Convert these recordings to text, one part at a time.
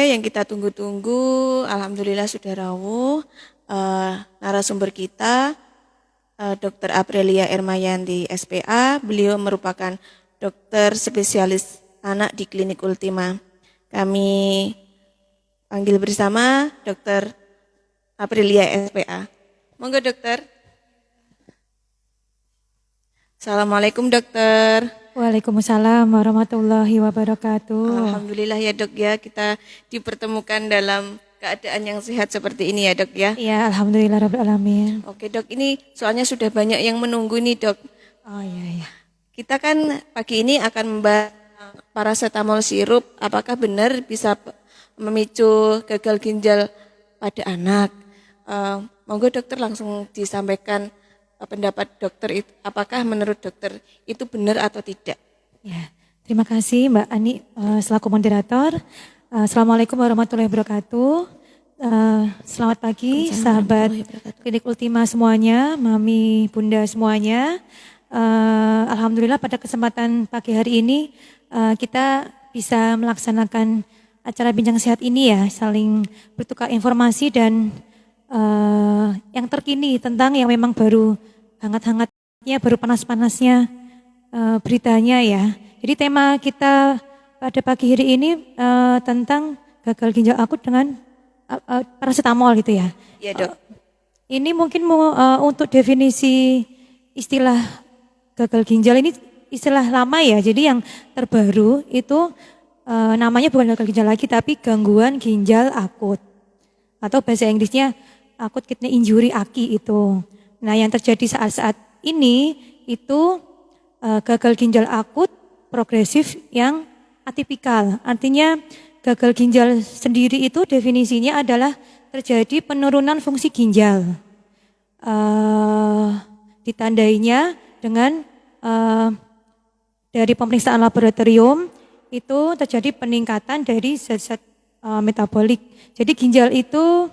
Yang kita tunggu-tunggu, alhamdulillah sudah rawuh. Narasumber kita, Dr. Aprilia Ermayanti SPA. Beliau merupakan dokter spesialis anak di Klinik Ultima. Kami panggil bersama Dr. Aprilia SPA. Monggo dokter. Assalamualaikum dokter. Waalaikumsalam warahmatullahi wabarakatuh. Alhamdulillah ya dok ya, kita dipertemukan dalam keadaan yang sehat seperti ini ya dok ya. Iya, alhamdulillah rabbil alamin. Oke dok, ini soalnya sudah banyak yang menunggu nih dok. Oh iya. Kita kan pagi ini akan membahas paracetamol sirup, apakah benar bisa memicu gagal ginjal pada anak? Monggo dokter langsung disampaikan pendapat dokter itu, apakah menurut dokter itu benar atau tidak? Ya, terima kasih Mbak Ani selaku moderator. Assalamualaikum warahmatullahi wabarakatuh. Selamat pagi sahabat Klinik Ultima semuanya, mami, bunda semuanya. Alhamdulillah pada kesempatan pagi hari ini kita bisa melaksanakan acara bincang sehat ini ya, saling bertukar informasi dan yang terkini tentang yang memang baru hangat-hangatnya, baru panas-panasnya beritanya ya. Jadi tema kita pada pagi hari ini tentang gagal ginjal akut dengan paracetamol gitu ya. Iya dok. Ini mungkin untuk definisi istilah gagal ginjal ini istilah lama ya. Jadi yang terbaru itu namanya bukan gagal ginjal lagi tapi gangguan ginjal akut. Atau bahasa Inggrisnya akut kidney injury AKI itu. Nah yang terjadi saat-saat ini itu gagal ginjal akut progresif yang atipikal. Artinya gagal ginjal sendiri itu definisinya adalah terjadi penurunan fungsi ginjal. Ditandainya dengan dari pemeriksaan laboratorium itu terjadi peningkatan dari zat-zat metabolik. Jadi ginjal itu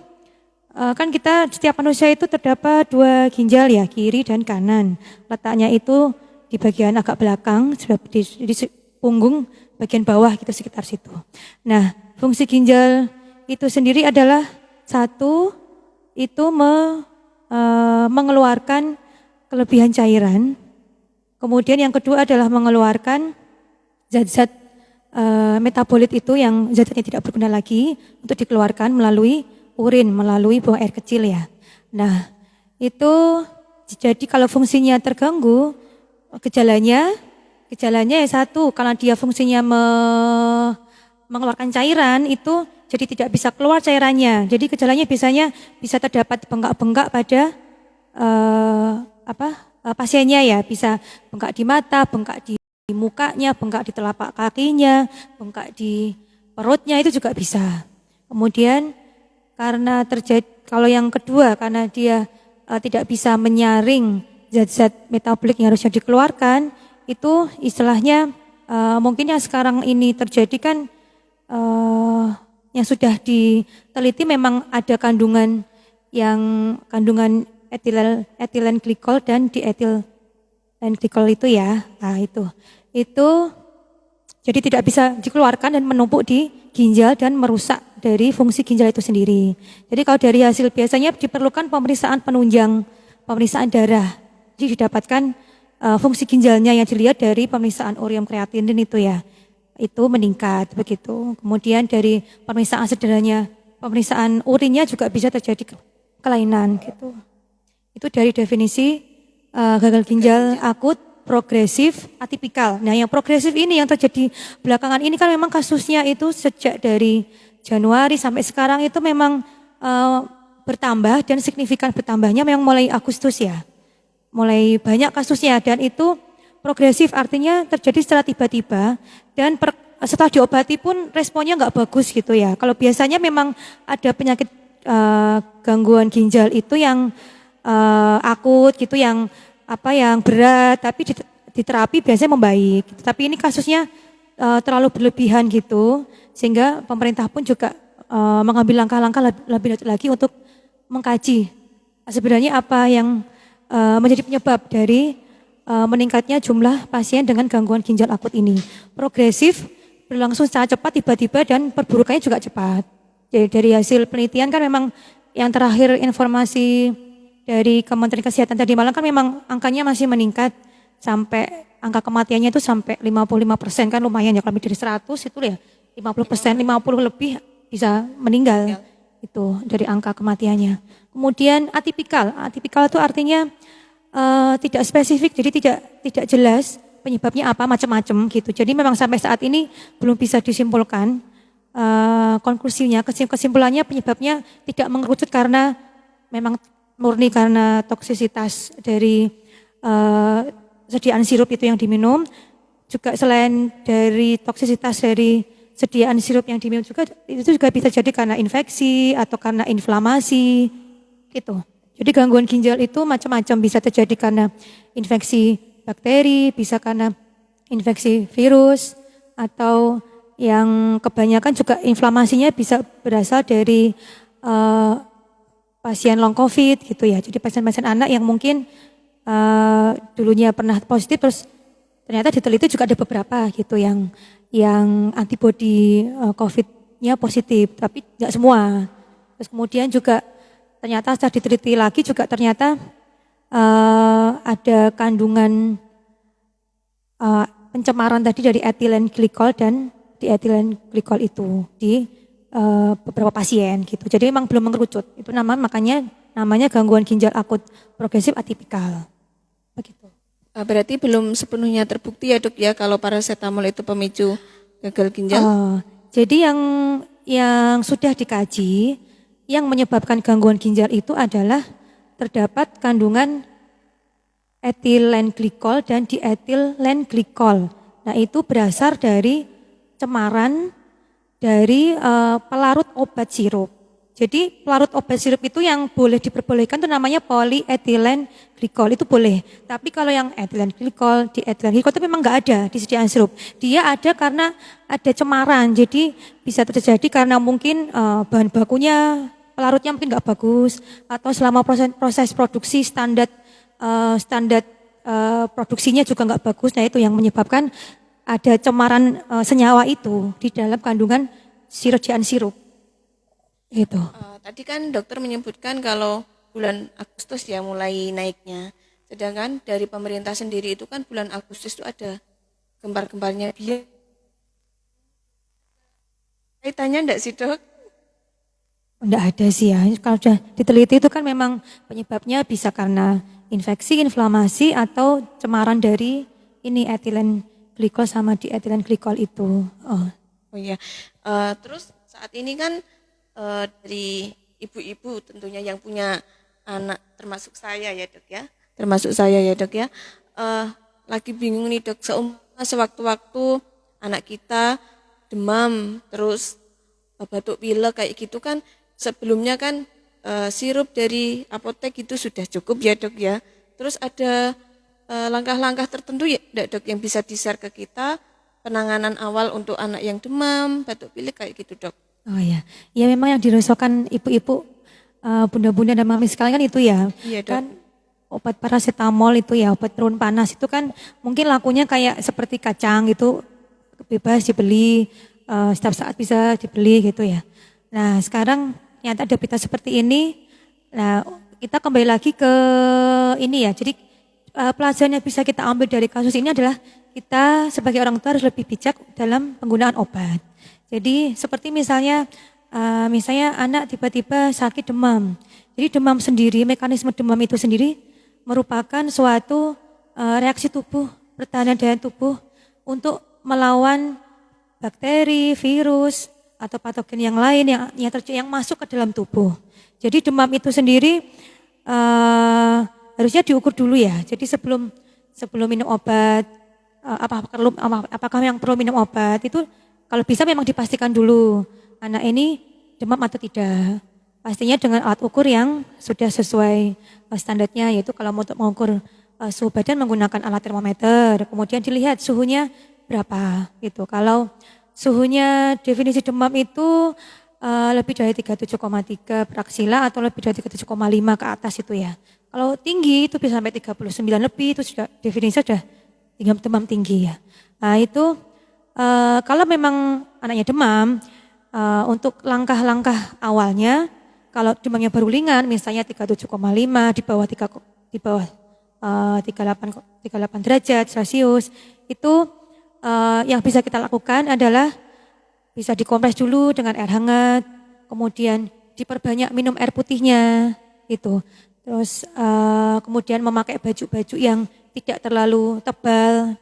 kan kita setiap manusia itu terdapat dua ginjal ya, kiri dan kanan. Letaknya itu di bagian agak belakang, di punggung bagian bawah gitu sekitar situ. Nah, fungsi ginjal itu sendiri adalah satu itu mengeluarkan kelebihan cairan. Kemudian yang kedua adalah mengeluarkan zat-zat metabolit itu yang zat-zatnya tidak berguna lagi untuk dikeluarkan melalui urin, melalui buang air kecil ya. Nah, itu jadi kalau fungsinya terganggu, gejalanya ya satu, karena dia fungsinya mengeluarkan cairan itu jadi tidak bisa keluar cairannya. Jadi gejalanya biasanya bisa terdapat bengkak-bengkak pada pasiennya ya, bisa bengkak di mata, bengkak di mukanya, bengkak di telapak kakinya, bengkak di perutnya itu juga bisa. Kemudian karena terjadi, kalau yang kedua karena dia tidak bisa menyaring zat-zat metabolik yang harusnya dikeluarkan, itu istilahnya mungkin yang sekarang ini terjadi kan yang sudah diteliti memang ada kandungan etilen glikol dan dietilen glikol itu ya. Nah, itu jadi tidak bisa dikeluarkan dan menumpuk di ginjal dan merusak dari fungsi ginjal itu sendiri. Jadi kalau dari hasil biasanya diperlukan pemeriksaan penunjang, pemeriksaan darah. Jadi didapatkan fungsi ginjalnya yang dilihat dari pemeriksaan ureum kreatinin itu ya. Itu meningkat begitu. Kemudian dari pemeriksaan sederhananya, pemeriksaan urinnya juga bisa terjadi kelainan gitu. Itu dari definisi gagal ginjal akut progresif atipikal. Nah yang progresif ini yang terjadi belakangan ini kan memang kasusnya itu sejak dari Januari sampai sekarang itu memang bertambah dan signifikan bertambahnya memang mulai Agustus ya. Mulai banyak kasusnya dan itu progresif artinya terjadi secara tiba-tiba dan setelah diobati pun responnya nggak bagus gitu ya. Kalau biasanya memang ada penyakit gangguan ginjal itu yang akut gitu yang berat tapi di terapi biasanya membaik. Tapi ini kasusnya terlalu berlebihan gitu sehingga pemerintah pun juga mengambil langkah-langkah lebih lanjut lagi untuk mengkaji sebenarnya apa yang menjadi penyebab dari meningkatnya jumlah pasien dengan gangguan ginjal akut ini. Progresif berlangsung secara cepat tiba-tiba dan perburukannya juga cepat. Jadi dari hasil penelitian kan memang yang terakhir informasi dari Kementerian Kesehatan tadi malam kan memang angkanya masih meningkat sampai angka kematiannya itu sampai 55% kan lumayan ya, kalau lebih dari 100 itu ya 50%, 50 lebih bisa meninggal itu dari angka kematiannya. Kemudian atipikal itu artinya tidak spesifik, jadi tidak jelas penyebabnya apa, macam-macam gitu. Jadi memang sampai saat ini belum bisa disimpulkan konklusinya, kesimpulannya penyebabnya tidak mengerucut karena memang murni karena toksisitas dari sediaan sirup itu yang diminum. Juga selain dari toksisitas dari sediaan sirup yang diminum juga, itu juga bisa jadi karena infeksi atau karena inflamasi gitu. Jadi gangguan ginjal itu macam-macam, bisa terjadi karena infeksi bakteri, bisa karena infeksi virus, atau yang kebanyakan juga inflamasinya bisa berasal dari pasien long COVID gitu ya. Jadi pasien-pasien anak yang mungkin dulunya pernah positif terus ternyata diteliti juga ada beberapa gitu yang antibodi COVID-nya positif, tapi tidak semua. Terus kemudian juga ternyata setelah diteliti lagi juga ternyata ada kandungan pencemaran tadi dari etilen glikol dan dietilen glikol itu di beberapa pasien gitu. Jadi memang belum mengerucut. Itu namanya gangguan ginjal akut progresif atipikal. Begitu. Berarti belum sepenuhnya terbukti ya dok ya kalau paracetamol itu pemicu gagal ginjal? Jadi yang sudah dikaji, yang menyebabkan gangguan ginjal itu adalah terdapat kandungan etilen glikol dan dietilen glikol. Nah itu berasal dari cemaran dari pelarut obat sirup. Jadi pelarut obat sirup itu yang boleh diperbolehkan itu namanya polyethylene glycol, itu boleh. Tapi kalau yang etilen glikol, dietilen glikol itu memang nggak ada di sediaan sirup. Dia ada karena ada cemaran, jadi bisa terjadi karena mungkin bahan bakunya, pelarutnya mungkin nggak bagus, atau selama proses produksi standar produksinya juga nggak bagus. Nah itu yang menyebabkan ada cemaran senyawa itu di dalam kandungan sediaan sirup. Gitu. Tadi kan dokter menyebutkan kalau bulan Agustus ya mulai naiknya. Sedangkan dari pemerintah sendiri itu kan bulan Agustus itu ada gempa-gempanya biaya. Kaitannya enggak sih dok? Enggak ada sih ya. Kalau sudah diteliti itu kan memang penyebabnya bisa karena infeksi, inflamasi, atau cemaran dari ini etilen glikol sama dietilen glikol itu. Oh iya. Terus saat ini kan dari ibu-ibu tentunya yang punya anak termasuk saya ya dok ya, lagi bingung nih dok, sewaktu-waktu anak kita demam terus batuk pilek kayak gitu kan, sebelumnya kan sirup dari apotek itu sudah cukup ya dok ya, terus ada langkah-langkah tertentu ya dok yang bisa di-share ke kita penanganan awal untuk anak yang demam batuk pilek kayak gitu dok? Oh ya, ya memang yang dirisaukan ibu-ibu, bunda-bunda dan mami sekalian kan itu ya, iya, kan obat paracetamol itu ya, obat turun panas itu kan mungkin lakunya kayak seperti kacang gitu, bebas dibeli, setiap saat bisa dibeli gitu ya. Nah sekarang ternyata ada berita seperti ini, nah kita kembali lagi ke ini ya, jadi pelajaran yang bisa kita ambil dari kasus ini adalah kita sebagai orang tua harus lebih bijak dalam penggunaan obat. Jadi seperti misalnya anak tiba-tiba sakit demam. Jadi demam sendiri, mekanisme demam itu sendiri merupakan suatu reaksi tubuh, pertahanan daya tubuh untuk melawan bakteri, virus, atau patogen yang lain yang masuk ke dalam tubuh. Jadi demam itu sendiri harusnya diukur dulu ya. Jadi sebelum minum obat, apakah yang perlu minum obat itu kalau bisa memang dipastikan dulu anak ini demam atau tidak. Pastinya dengan alat ukur yang sudah sesuai standarnya, yaitu kalau untuk mengukur suhu badan menggunakan alat termometer, kemudian dilihat suhunya berapa gitu. Kalau suhunya definisi demam itu lebih dari 37,3 per aksila atau lebih dari 37,5 ke atas itu ya. Kalau tinggi itu bisa sampai 39 lebih, itu sudah definisinya sudah demam tinggi ya. Nah itu Kalau memang anaknya demam, untuk langkah-langkah awalnya, kalau demamnya baru ringan, misalnya 37,5 di bawah 3, di bawah 38 derajat Celcius, itu yang bisa kita lakukan adalah bisa dikompres dulu dengan air hangat, kemudian diperbanyak minum air putihnya, gitu. Terus kemudian memakai baju-baju yang tidak terlalu tebal,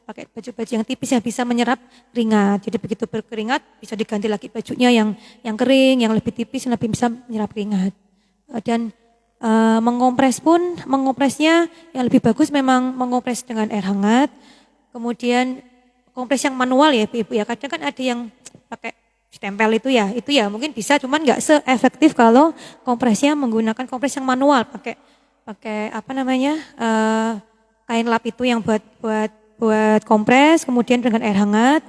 pakai baju-baju yang tipis yang bisa menyerap keringat. Jadi begitu berkeringat bisa diganti lagi bajunya yang kering, yang lebih tipis, yang lebih bisa menyerap keringat. Dan mengompresnya yang lebih bagus memang mengompres dengan air hangat. Kemudian kompres yang manual ya Ibu ya. Kadang kan ada yang pakai stempel itu ya mungkin bisa, cuman nggak seefektif kalau kompresnya menggunakan kompres yang manual, pakai apa namanya kain lap itu yang buat kompres, kemudian dengan air hangat,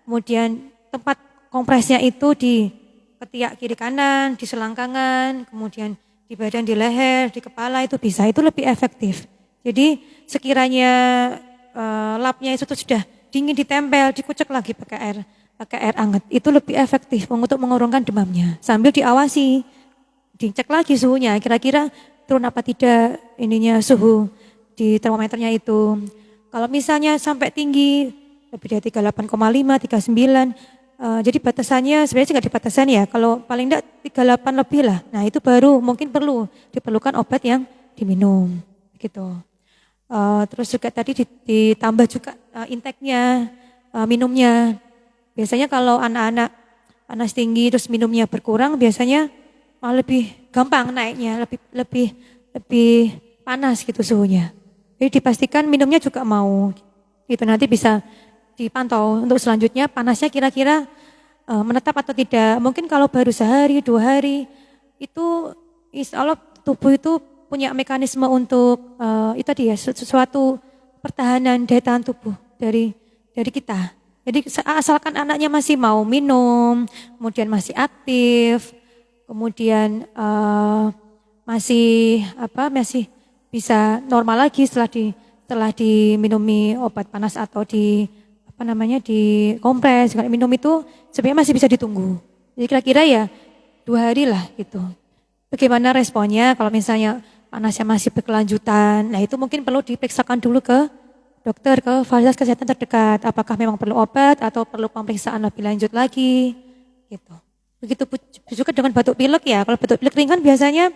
kemudian tempat kompresnya itu di ketiak kiri kanan, di selangkangan, kemudian di badan, di leher, di kepala, itu bisa, itu lebih efektif. Jadi sekiranya lapnya itu sudah dingin ditempel, dikucek lagi pakai air hangat, itu lebih efektif untuk mengurungkan demamnya. Sambil diawasi, dicek lagi suhunya, kira-kira turun apa tidak ininya suhu di termometernya itu. Kalau misalnya sampai tinggi lebih dari 38,5, 39, jadi batasannya sebenarnya nggak dibatasan ya. Kalau paling enggak 38 lebih lah. Nah itu baru mungkin diperlukan obat yang diminum, gitu. Terus juga tadi ditambah juga intake-nya, minumnya. Biasanya kalau anak-anak panas tinggi terus minumnya berkurang, biasanya malah lebih gampang naiknya, lebih panas gitu suhunya. Jadi dipastikan minumnya juga mau. Itu nanti bisa dipantau untuk selanjutnya panasnya kira-kira menetap atau tidak. Mungkin kalau baru sehari, 2 hari, itu insya Allah tubuh itu punya mekanisme untuk itu tadi ya, sesuatu pertahanan daya tahan tubuh dari kita. Jadi asalkan anaknya masih mau minum, kemudian masih aktif, kemudian masih bisa normal lagi setelah diminumi obat panas atau di kompres, kalau minum itu sebenarnya masih bisa ditunggu. Jadi kira-kira ya 2 hari lah gitu. Bagaimana responnya kalau misalnya panasnya masih berkelanjutan, nah itu mungkin perlu diperiksakan dulu ke dokter, ke fasilitas kesehatan terdekat, apakah memang perlu obat atau perlu pemeriksaan lebih lanjut lagi, gitu. Begitu juga dengan batuk pilek ya, kalau batuk pilek ringan biasanya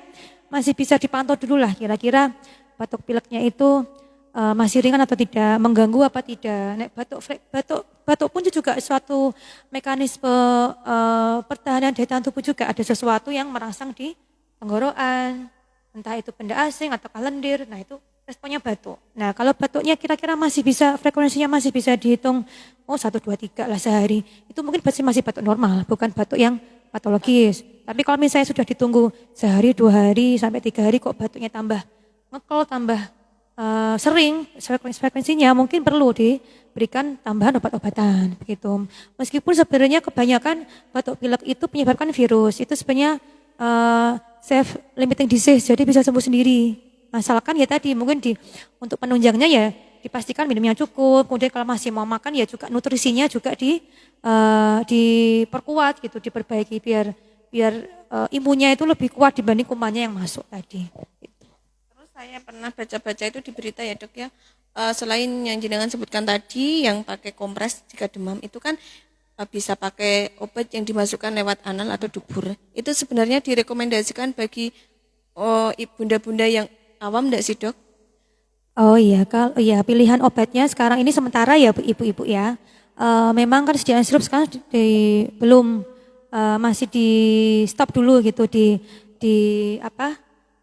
masih bisa dipantau dulu lah, kira-kira batuk pileknya itu masih ringan atau tidak, mengganggu apa tidak. Nek batuk pun juga suatu mekanisme pertahanan daya tahan tubuh juga, ada sesuatu yang merangsang di tenggorokan, entah itu benda asing atau lendir, nah itu responnya batuk. Nah kalau batuknya kira-kira masih bisa, frekuensinya masih bisa dihitung, 1, 2, 3 lah sehari, itu mungkin masih batuk normal, bukan batuk yang patologis. Tapi kalau misalnya sudah ditunggu sehari, 2 hari, sampai 3 hari kok batuknya tambah ngekol, tambah sering frekuensinya, mungkin perlu diberikan tambahan obat-obatan begitu. Meskipun sebenarnya kebanyakan batuk pilek itu menyebabkan virus, itu sebenarnya self limiting disease, jadi bisa sembuh sendiri. Asalkan ya tadi mungkin untuk penunjangnya ya dipastikan minumnya cukup, kemudian kalau masih mau makan ya juga nutrisinya juga diperkuat gitu, diperbaiki biar imunnya itu lebih kuat dibanding kumannya yang masuk tadi. Terus saya pernah baca-baca itu di berita ya dok ya, selain yang jenengan sebutkan tadi yang pakai kompres jika demam itu kan bisa pakai obat yang dimasukkan lewat anal atau dubur. Itu sebenarnya direkomendasikan bagi bunda-bunda yang awam enggak sih dok? Oh iya, kalau ya pilihan obatnya sekarang ini sementara ya ibu-ibu ya. Memang kan sediaan sirup sekarang belum masih di stop dulu gitu,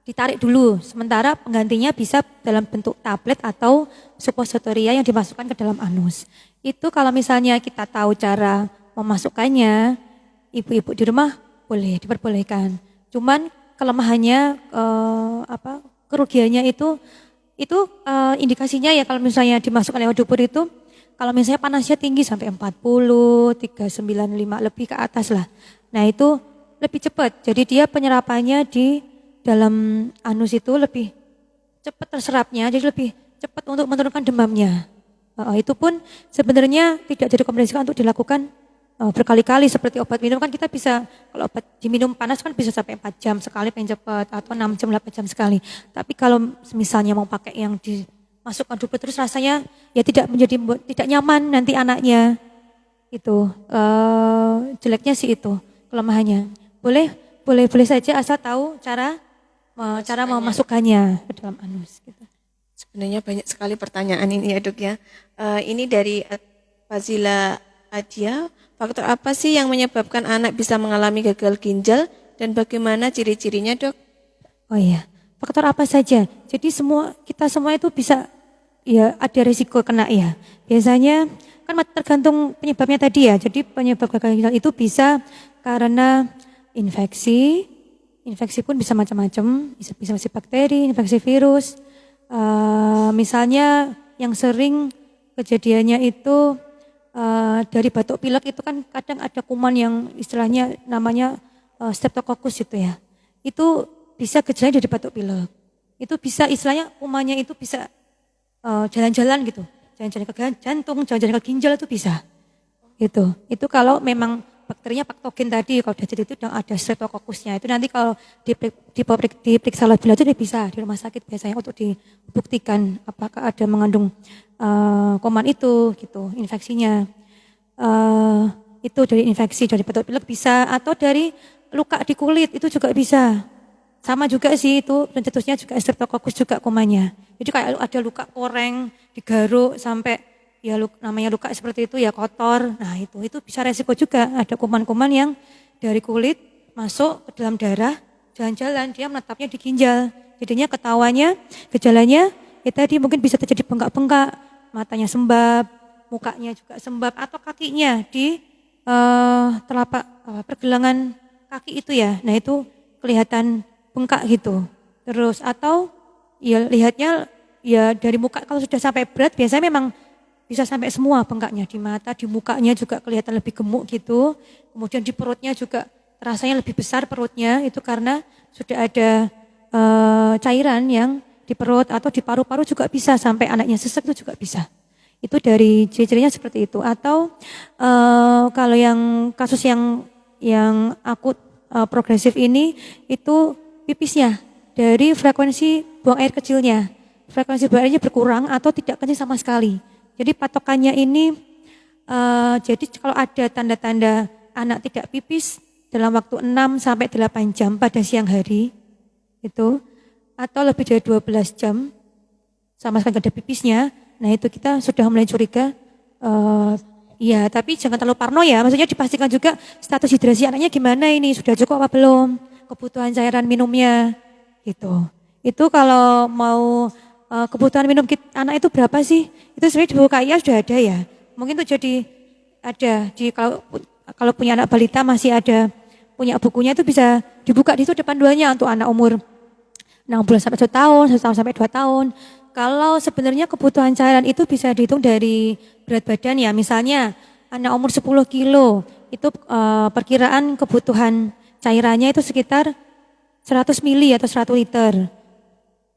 ditarik dulu. Sementara penggantinya bisa dalam bentuk tablet atau suppositoria yang dimasukkan ke dalam anus. Itu kalau misalnya kita tahu cara memasukkannya, ibu-ibu di rumah boleh diperbolehkan. Cuman kelemahannya kerugiannya itu indikasinya ya kalau misalnya dimasukkan lewat dubur itu, kalau misalnya panasnya tinggi sampai 40, 395 lebih ke atas lah. Nah itu lebih cepat, jadi dia penyerapannya di dalam anus itu lebih cepat terserapnya, jadi lebih cepat untuk menurunkan demamnya. Itu pun sebenarnya tidak direkomendasikan untuk dilakukan berkali-kali seperti obat minum kan kita bisa, kalau obat diminum panas kan bisa sampai 4 jam sekali pengen cepat atau 6 jam 8 jam sekali. Tapi kalau misalnya mau pakai yang dimasukkan duplik terus rasanya ya tidak nyaman nanti anaknya. Itu jeleknya sih itu kelemahannya. Boleh saja asal tahu cara memasukkannya ke dalam anus gitu. Sebenarnya banyak sekali pertanyaan ini ya dok ya. Ini dari Fazila Adia, faktor apa sih yang menyebabkan anak bisa mengalami gagal ginjal dan bagaimana ciri-cirinya dok? Oh iya, faktor apa saja? Jadi kita semua itu bisa ya ada risiko kena ya. Biasanya kan tergantung penyebabnya tadi ya. Jadi penyebab gagal ginjal itu bisa karena infeksi pun bisa macam-macam, bisa bakteri, infeksi virus. Misalnya yang sering kejadiannya itu dari batuk pilek itu kan kadang ada kuman yang istilahnya namanya Streptococcus itu ya. Itu bisa gejalanya dari batuk pilek. Itu bisa istilahnya kumannya itu bisa jalan-jalan gitu. Jalan-jalan ke jantung, jalan-jalan ke ginjal itu bisa. Itu kalau memang bakterinya patogen tadi, kalau jadi itu ada Streptococcusnya. Itu nanti kalau diperiksa lebih lanjut bisa di rumah sakit biasanya untuk dibuktikan apakah ada mengandung kuman itu gitu, infeksinya. Itu dari infeksi dari batuk pilek bisa atau dari luka di kulit itu juga bisa. Sama juga sih itu pencetusnya juga Streptococcus juga kumannya. Jadi kayak ada luka koreng, digaruk sampai ya namanya luka seperti itu ya kotor. Nah itu bisa resiko juga ada kuman-kuman yang dari kulit masuk ke dalam darah, jalan-jalan dia menetapnya di ginjal. Jadinya ketawanya, gejalanya ya tadi mungkin bisa terjadi bengkak-bengkak, matanya sembab, mukanya juga sembab atau kakinya di telapak pergelangan kaki itu ya. Nah itu kelihatan bengkak gitu. Terus atau ya lihatnya ya dari muka kalau sudah sampai berat biasanya memang bisa sampai semua bengkaknya di mata, di mukanya juga kelihatan lebih gemuk gitu. Kemudian di perutnya juga rasanya lebih besar perutnya itu karena sudah ada cairan yang di perut atau di paru-paru juga bisa sampai anaknya sesek itu juga bisa. Itu dari ciri-cirinya seperti itu. Atau kalau yang kasus yang akut progresif ini itu pipisnya dari frekuensi buang air kecilnya. Frekuensi buang airnya berkurang atau tidak kencing sama sekali. Jadi patokannya ini, jadi kalau ada tanda-tanda anak tidak pipis dalam waktu 6-8 jam pada siang hari, itu atau lebih dari 12 jam sama sekali tidak ada pipisnya, nah itu kita sudah mulai curiga, ya tapi jangan terlalu parno ya, maksudnya dipastikan juga status hidrasi anaknya gimana ini, sudah cukup apa belum, kebutuhan cairan minumnya, gitu. Itu kalau mau kebutuhan minum anak itu berapa sih? Itu sebenarnya di buku KIA sudah ada ya. Mungkin itu jadi ada kalau punya anak balita masih ada punya bukunya itu bisa dibuka di situ depan duanya untuk anak umur 6 bulan sampai 1 tahun, 1 tahun sampai 2 tahun. Kalau sebenarnya kebutuhan cairan itu bisa dihitung dari berat badan ya. Misalnya anak umur 10 kilo itu perkiraan kebutuhan cairannya itu sekitar 100 mili atau 100 liter.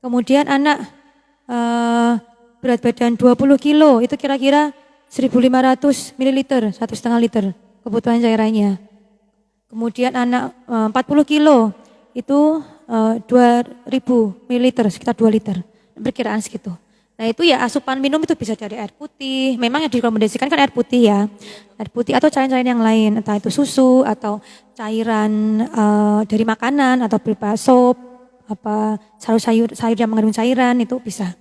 Kemudian anak berat badan 20 kilo itu kira-kira 1.500 mililiter, 1,5 liter kebutuhan cairannya. Kemudian anak 40 kilo itu 2.000 mililiter, sekitar 2 liter, perkiraan segitu. Nah itu ya asupan minum itu bisa dari air putih, memang yang direkomendasikan kan air putih ya, air putih atau cairan-cairan yang lain, entah itu susu atau cairan dari makanan atau berupa sop, sayur yang mengandung cairan itu bisa.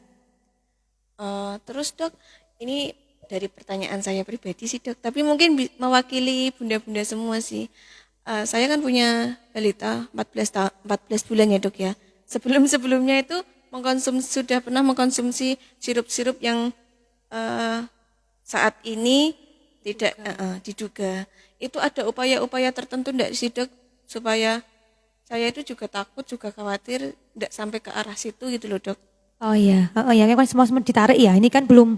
Terus dok, ini dari pertanyaan saya pribadi sih dok, tapi mungkin mewakili bunda-bunda semua sih. Saya kan punya balita 14 bulan ya dok ya. Sebelumnya itu sudah pernah mengkonsumsi sirup-sirup yang saat ini tidak diduga. Itu ada upaya-upaya tertentu enggak sih dok supaya saya itu juga takut, juga khawatir enggak sampai ke arah situ gitu loh dok. Oh iya, kan semua ditarik ya. Ini kan belum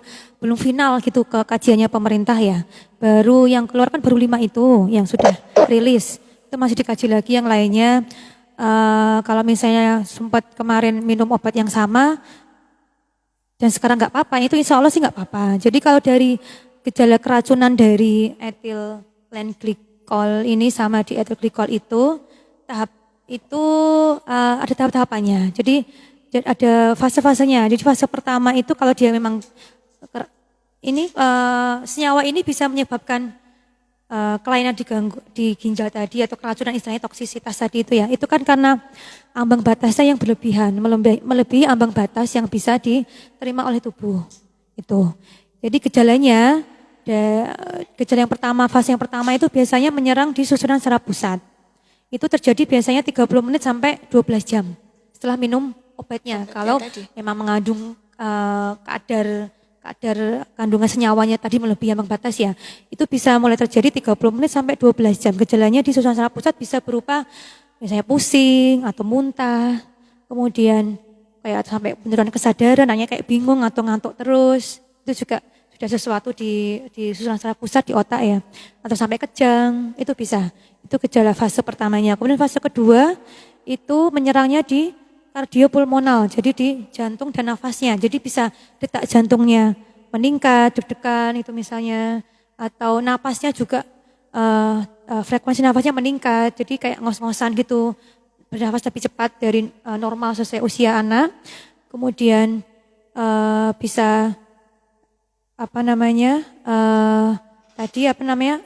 final gitu ke kajiannya pemerintah ya. Baru yang keluar kan baru 5 itu yang sudah rilis. Itu masih dikaji lagi yang lainnya. Kalau misalnya sempat kemarin minum obat yang sama, dan sekarang nggak apa-apa, itu insya Allah sih nggak apa-apa. Jadi kalau dari gejala keracunan dari ethylene glycol ini sama di ethylene glycol itu ada tahap-tahapannya. Jadi ada fase-fasenya. Jadi fase pertama itu kalau dia memang senyawa ini bisa menyebabkan kelainan di ginjal tadi atau keracunan istilahnya toksisitas tadi itu ya. Itu kan karena ambang batasnya yang berlebihan, melebihi ambang batas yang bisa diterima oleh tubuh. Itu. Jadi gejala yang pertama, fase yang pertama itu biasanya menyerang di susunan saraf pusat. Itu terjadi biasanya 30 menit sampai 12 jam setelah minum obatnya. Kalau memang mengandung kadar kandungan senyawanya tadi melebihi ambang batas ya, itu bisa mulai terjadi 30 menit sampai 12 jam. Gejalanya di susunan saraf pusat bisa berupa misalnya pusing atau muntah, kemudian kayak sampai penurunan kesadaran, hanya kayak bingung atau ngantuk terus. Itu juga sudah sesuatu di susunan saraf pusat di otak ya, atau sampai kejang, itu bisa. Itu gejala fase pertamanya. Kemudian fase kedua itu menyerangnya di kardiopulmonal, jadi di jantung dan nafasnya. Jadi bisa detak jantungnya meningkat, deg-degan itu misalnya, atau napasnya juga frekuensi nafasnya meningkat, jadi kayak ngos-ngosan gitu, bernafas lebih cepat dari normal sesuai usia anak. Kemudian bisa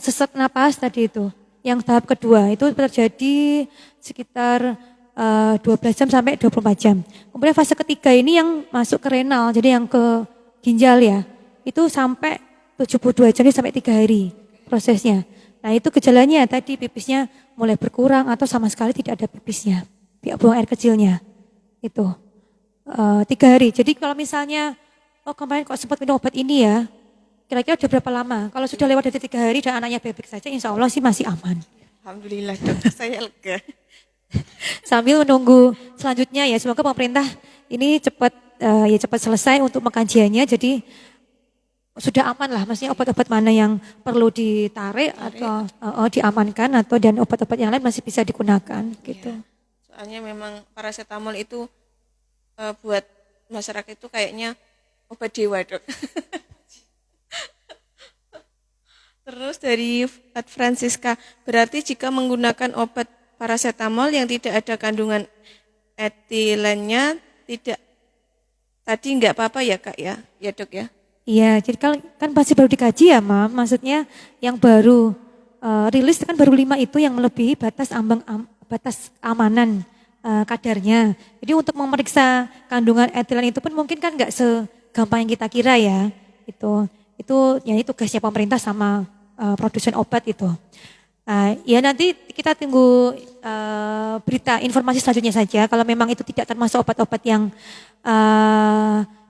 sesak napas tadi itu. Yang tahap kedua itu terjadi sekitar 12 jam sampai 24 jam. Kemudian fase ketiga ini yang masuk ke renal, jadi yang ke ginjal ya, itu sampai 72 jam sampai 3 hari prosesnya. Nah itu gejalanya tadi pipisnya mulai berkurang atau sama sekali tidak ada pipisnya, buang air kecilnya. Itu 3 hari. Jadi kalau misalnya, kemarin kok sempat minum obat ini ya, kira-kira udah berapa lama? Kalau sudah lewat dari 3 hari dan anaknya baik-baik saja, insya Allah sih masih aman. Alhamdulillah dok, saya lega. Sambil menunggu selanjutnya ya, semoga pemerintah ini cepat selesai untuk pengkajiannya, jadi sudah aman lah, maksudnya obat-obat mana yang perlu ditarik atau diamankan, atau dan obat-obat yang lain masih bisa digunakan gitu. Soalnya memang paracetamol itu buat masyarakat itu kayaknya obat dewa dok. Terus dari Pak Francisca, berarti jika menggunakan obat paracetamol yang tidak ada kandungan etilennya tadi enggak apa-apa ya kak ya dok ya? Iya, jadi kan pasti baru dikaji ya Mam, maksudnya yang baru rilis kan baru 5 itu yang melebihi batas batas amanan kadarnya. Jadi untuk memeriksa kandungan etilen itu pun mungkin kan enggak segampang yang kita kira ya. Itu ya tugasnya pemerintah sama produsen obat itu. Ya nanti kita tunggu berita informasi selanjutnya saja. Kalau memang itu tidak termasuk obat-obat yang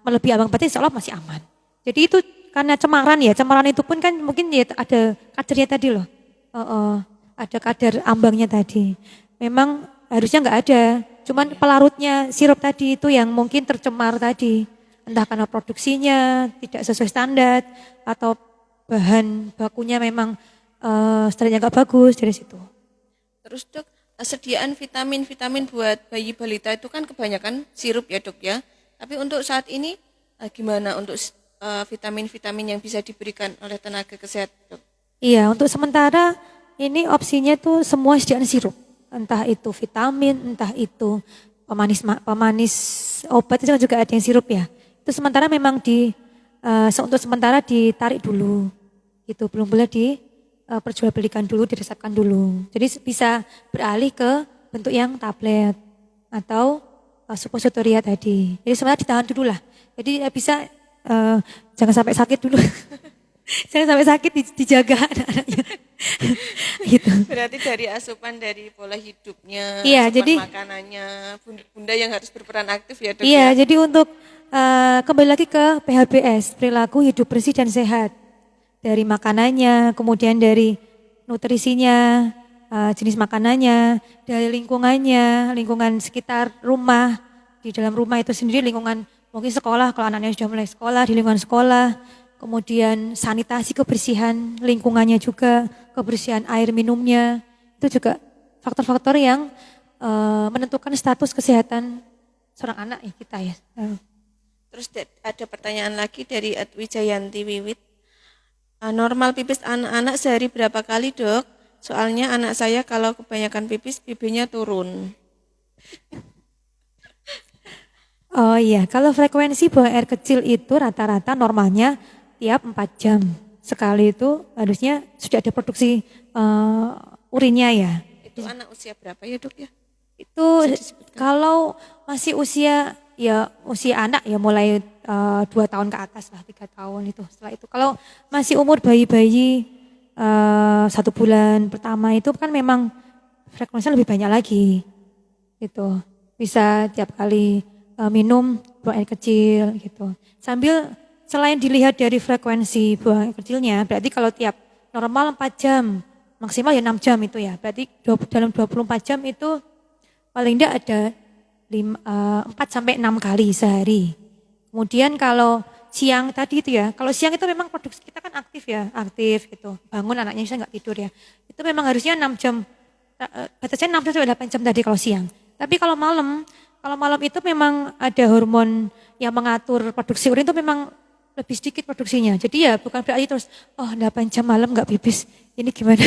melebihi ambang batas, insya Allah masih aman. Jadi itu karena cemaran itu pun kan mungkin ya ada kadarnya tadi loh. Ada kadar ambangnya tadi. Memang harusnya nggak ada. Cuman pelarutnya sirup tadi itu yang mungkin tercemar tadi. Entah karena produksinya tidak sesuai standar atau bahan bakunya memang standarnya nggak bagus dari situ. Terus dok, sediaan vitamin buat bayi balita itu kan kebanyakan sirup ya dok ya. Tapi untuk saat ini gimana untuk vitamin yang bisa diberikan oleh tenaga kesehatan dok? Iya, untuk sementara ini opsinya tuh semua sediaan sirup. Entah itu vitamin, entah itu pemanis obat, itu juga ada yang sirup ya. Itu sementara memang untuk sementara ditarik dulu. Gitu, belum boleh perjualbelikan dulu, diresepkan dulu. Jadi bisa beralih ke bentuk yang tablet atau supositoria tadi. Jadi sebenarnya ditahan dulu lah. Jadi bisa jangan sampai sakit dulu. Jangan sampai sakit, dijaga anak-anaknya. Gitu. Berarti dari asupan dari pola hidupnya, iya, asupan jadi makanannya, bunda yang harus berperan aktif ya dok. Iya, ya? jadi untuk kembali lagi ke PHBS, perilaku hidup bersih dan sehat. Dari makanannya, kemudian dari nutrisinya, jenis makanannya, dari lingkungan sekitar rumah, di dalam rumah itu sendiri, lingkungan mungkin sekolah, kalau anaknya sudah mulai sekolah, di lingkungan sekolah, kemudian sanitasi, kebersihan lingkungannya juga, kebersihan air minumnya, itu juga faktor-faktor yang menentukan status kesehatan seorang anak ya kita ya. Terus ada pertanyaan lagi dari Wijayanti Wiwit. Normal pipis anak-anak sehari berapa kali, Dok? Soalnya anak saya kalau kebanyakan pipis, BB-nya turun. Oh iya, kalau frekuensi buang air kecil itu rata-rata normalnya tiap 4 jam. Sekali itu harusnya sudah ada produksi urinnya ya. Itu anak usia berapa ya, Dok ya? Itu Bisa disebutkan. kalau masih usia anak ya mulai 2 tahun ke atas lah, 3 tahun itu. Setelah itu kalau masih umur bayi-bayi 1 bulan pertama itu kan memang frekuensinya lebih banyak lagi. Gitu. Bisa tiap kali minum buang air kecil gitu. Sambil selain dilihat dari frekuensi buang air kecilnya, berarti kalau tiap normal 4 jam, maksimal ya 6 jam itu ya. Berarti dalam 24 jam itu paling tidak ada 4 sampai 6 kali sehari. Kemudian kalau siang tadi itu ya, kalau siang itu memang produksi kita kan aktif ya, aktif gitu. Bangun anaknya bisa nggak tidur ya. Itu memang harusnya 6 jam, batasnya 6 sampai 8 jam tadi kalau siang. Tapi kalau malam itu memang ada hormon yang mengatur produksi urin itu memang lebih sedikit produksinya. Jadi ya bukan berarti terus, 8 jam malam nggak pipis, ini gimana?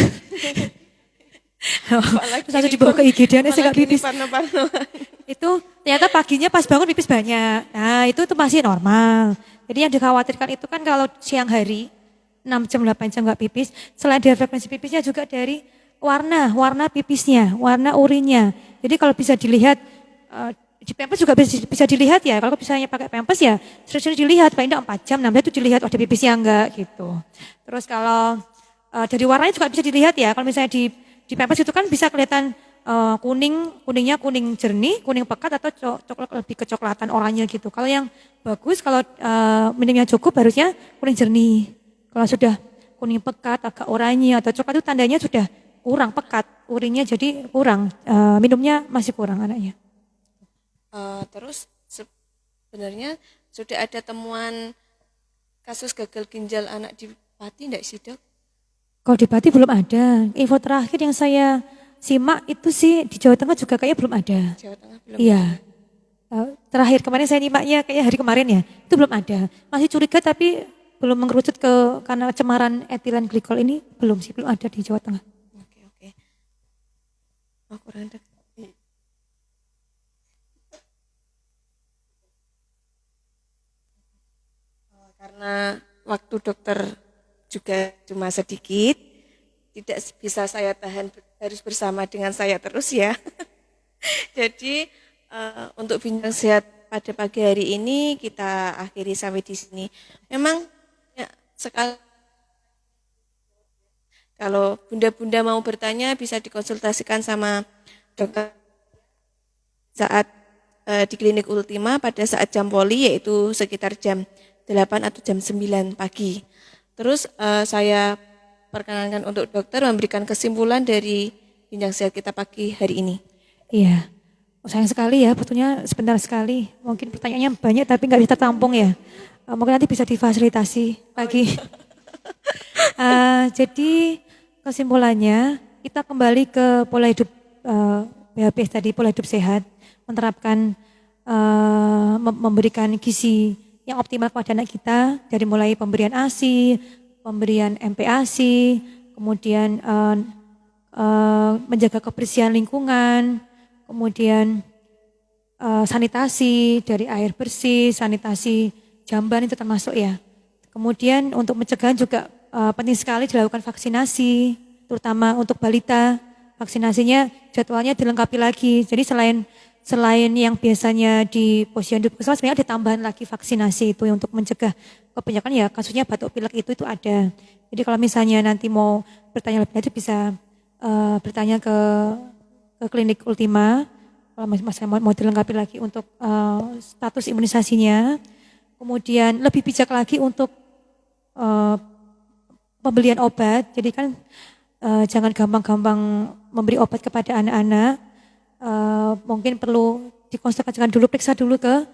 Terus langsung dibawa ke IGD, saya nggak pipis. Itu ternyata paginya pas bangun pipis banyak. Nah itu masih normal. Jadi yang dikhawatirkan itu kan kalau siang hari 6 jam 8 jam nggak pipis, selain dari frekuensi pipisnya juga dari warna pipisnya, warna urinnya. Jadi kalau bisa dilihat di Pampers juga bisa dilihat ya. Kalau misalnya pakai Pampers ya sering dilihat paling enggak 4 jam 6 jam itu dilihat ada pipisnya enggak gitu. Terus kalau dari warnanya juga bisa dilihat ya. Kalau misalnya di Pampers itu kan bisa kelihatan kuningnya kuning jernih, kuning pekat atau coklat lebih kecoklatan oranye gitu. Kalau yang bagus kalau minumnya cukup harusnya kuning jernih. Kalau sudah kuning pekat agak oranye atau coklat itu tandanya sudah kurang pekat, urinnya jadi kurang, minumnya masih kurang anaknya. Terus sebenarnya sudah ada temuan kasus gagal ginjal anak di Pati enggak sih, Dok? Kalau di Pati belum ada. Info terakhir yang saya simak itu sih di Jawa Tengah juga kayaknya belum ada. Jawa Tengah belum. Iya. Terakhir kemarin saya nyimaknya kayaknya hari kemarin ya, itu belum ada. Masih curiga tapi belum mengerucut karena cemaran etilen glikol ini belum ada di Jawa Tengah. Oke. Oh, kurang dekat. Karena waktu dokter juga cuma sedikit, tidak bisa saya tahan, harus bersama dengan saya terus ya. Jadi untuk bincang sehat pada pagi hari ini kita akhiri sampai di sini. Memang ya, sekali kalau bunda-bunda mau bertanya bisa dikonsultasikan sama dokter saat di klinik Ultima pada saat jam poli yaitu sekitar jam 8 atau jam 9 pagi. Terus saya perkenankan untuk dokter memberikan kesimpulan dari bincang sehat kita pagi hari ini. Iya, sayang sekali ya, waktunya sebentar sekali. Mungkin pertanyaannya banyak tapi nggak bisa tertampung ya. Mungkin nanti bisa difasilitasi lagi. Jadi kesimpulannya kita kembali ke pola hidup BHP tadi, pola hidup sehat, menerapkan memberikan gizi yang optimal kepada anak kita dari mulai pemberian ASI, pemberian MPASI, kemudian menjaga kebersihan lingkungan, kemudian sanitasi dari air bersih, sanitasi jamban itu termasuk ya. Kemudian untuk mencegah juga penting sekali dilakukan vaksinasi, terutama untuk balita. Vaksinasinya jadwalnya dilengkapi lagi. Jadi selain yang biasanya di posyandu puskesmas sebenarnya ada tambahan lagi vaksinasi itu untuk mencegah kebanyakan ya kasusnya batuk pilek itu ada. Jadi kalau misalnya nanti mau bertanya lebih lanjut bisa bertanya ke klinik Ultima kalau masih mau dilengkapi lagi untuk status imunisasinya. Kemudian lebih bijak lagi untuk pembelian obat. Jadi kan jangan gampang-gampang memberi obat kepada anak-anak. Mungkin perlu dikonsultasikan dulu, periksa dulu ke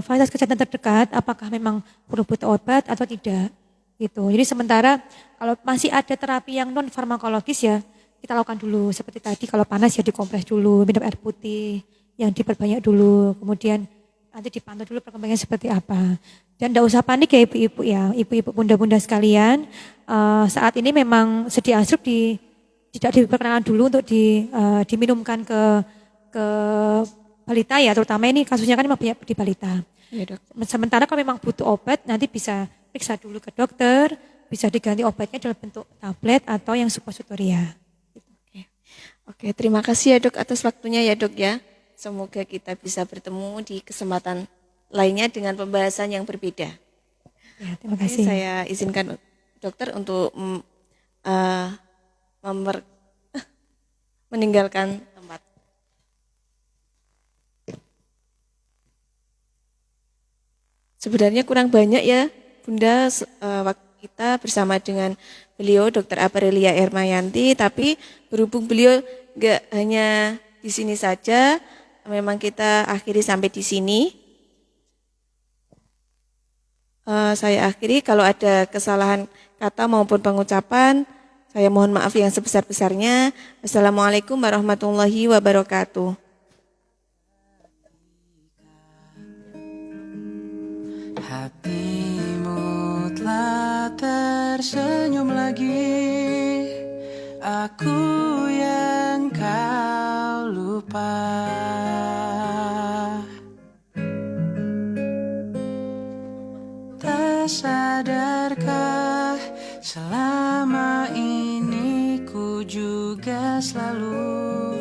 fasilitas kesehatan terdekat apakah memang perlu butuh obat atau tidak gitu. Jadi sementara kalau masih ada terapi yang non farmakologis ya kita lakukan dulu seperti tadi, kalau panas ya dikompres dulu, minum air putih yang diperbanyak dulu, kemudian Nanti dipantau dulu perkembangannya seperti apa. Dan tidak usah panik ya ibu-ibu ya, ibu-ibu bunda-bunda sekalian. Saat ini memang sedia ansrup tidak diperkenalkan dulu untuk diminumkan ke balita ya, terutama ini kasusnya kan memang banyak di balita. Ya, Dok. Sementara kalau memang butuh obat, nanti bisa periksa dulu ke dokter, bisa diganti obatnya dalam bentuk tablet atau yang suppositoria. Oke, terima kasih ya Dok atas waktunya ya Dok ya. Semoga kita bisa bertemu di kesempatan lainnya dengan pembahasan yang berbeda. Ya, terima Oke, kasih. saya izinkan dokter untuk meninggalkan tempat. Sebenarnya kurang banyak ya Bunda waktu kita bersama dengan beliau Dr. Aprilia Ermayanti, tapi berhubung beliau nggak hanya di sini saja, memang kita akhiri sampai di sini. Saya akhiri, kalau ada kesalahan kata maupun pengucapan, saya mohon maaf yang sebesar-besarnya. Wassalamualaikum warahmatullahi wabarakatuh. Hatimu telah tersenyum lagi, aku yang kau lupa. Tak sadarkah selama ini ku juga selalu